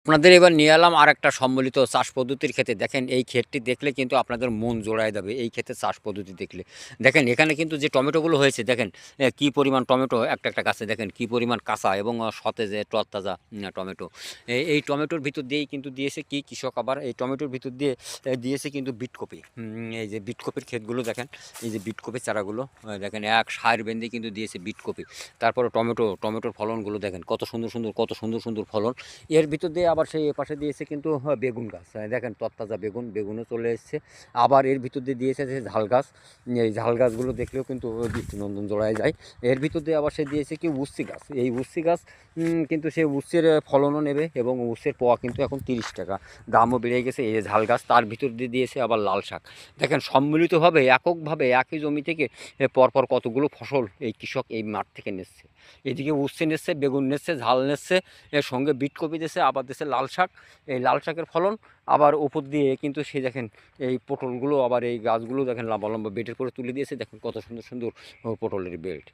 আপনাদের এবার নিয়ে এলাম আরেকটা সম্মিলিত চাষ পদ্ধতির ক্ষেতে। দেখেন এই ক্ষেতটি দেখলে কিন্তু আপনাদের মন জোড়ায় যাবে এই ক্ষেতের চাষ পদ্ধতি দেখলে। দেখেন এখানে কিন্তু যে টমেটোগুলো হয়েছে দেখেন কি পরিমাণ টমেটো একটা গাছে দেখেন কি পরিমাণ কাঁচা এবং সতেজে তরতাজা টমেটো। এই টমেটোর ভিতর দিয়েই কিন্তু দিয়েছে কি কৃষক আবার এই টমেটোর ভিতর দিয়ে দিয়েছে কিন্তু বিটকপি। এই যে বিটকপির ক্ষেতগুলো দেখেন, এই যে বিটকপির চারাগুলো দেখেন এক সার বেঁধে কিন্তু দিয়েছে বিটকপি। তারপরে টমেটোর ফলনগুলো দেখেন কত সুন্দর ফলন। এর ভিতর দিয়ে আবার সেই এপাশে দিয়েছে কিন্তু বেগুন গাছ। দেখেন তরতাজা বেগুনও চলে এসছে। আবার এর ভিতর দিয়ে দিয়েছে যে ঝাল গাছ। এই ঝাল গাছগুলো দেখলেও কিন্তু দৃষ্টিনন্দন জোড়ায় যায়। এর ভিতর দিয়ে আবার সে দিয়েছে কি উচ্ছে গাছ। এই উচ্ছে গাছ কিন্তু সে উচ্ছের ফলনও নেবে এবং উচ্ছের পোয়া কিন্তু এখন 30 টাকা, দামও বেড়ে গেছে। এই যে ঝাল গাছ তার ভিতর দিয়ে দিয়েছে আবার লাল শাক। দেখেন সম্মিলিতভাবে এককভাবে একই জমি থেকে পরপর কতগুলো ফসল এই কৃষক এই মাঠ থেকে নিচ্ছে। এদিকে উচ্ছে নিচ্ছে, বেগুন নিচ্ছে, ঝাল নিচ্ছে, এর সঙ্গে বিটকপি দিছে, আবার দিছে লাল শাক। এই লাল শাকের ফলন আবার উপর দিয়ে কিন্তু সে দেখেন এই পটলগুলো আবার এই গাছগুলো দেখেন লম্বা লম্বা বেডের করে তুলে দিয়েছে। দেখেন কত সুন্দর সুন্দর পটলের বেড।